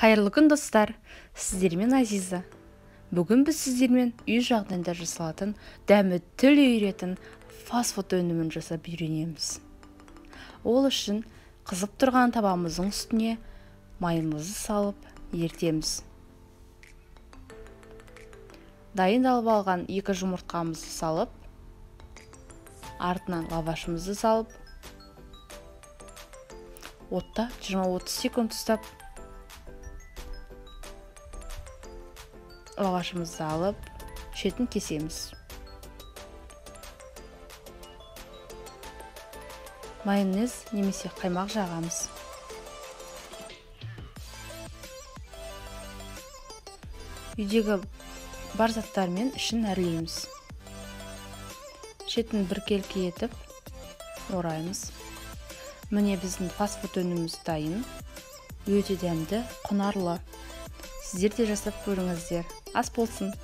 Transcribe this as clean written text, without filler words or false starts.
Қайырлы күн достар, сіздермен Азиза. Бүгін біз сіздермен үй жағдайында жасалатын дәмі тіл үйіретін фастфуд өнімін жасап үйренеміз. Ол үшін қызып тұрған табамыздың үстіне майымызды салып ерітеміз. Дайындалып алған 2 жұмыртқамызды салып, артынан лавашымызды салып, отта 20-30 секунд ұстап, лавашымызды алып, шетін кесеміз. Майонез немесе қаймақ жағамыз. Үйдегі бар заттармен ішін әрлейміз. Шетін біркелкі етіп ораймыз. Міне біздің фастфуд өніміміз дайын. Өте дәмді, құнарлы. Сіздер де жасап көріңіздер. Ас болсын.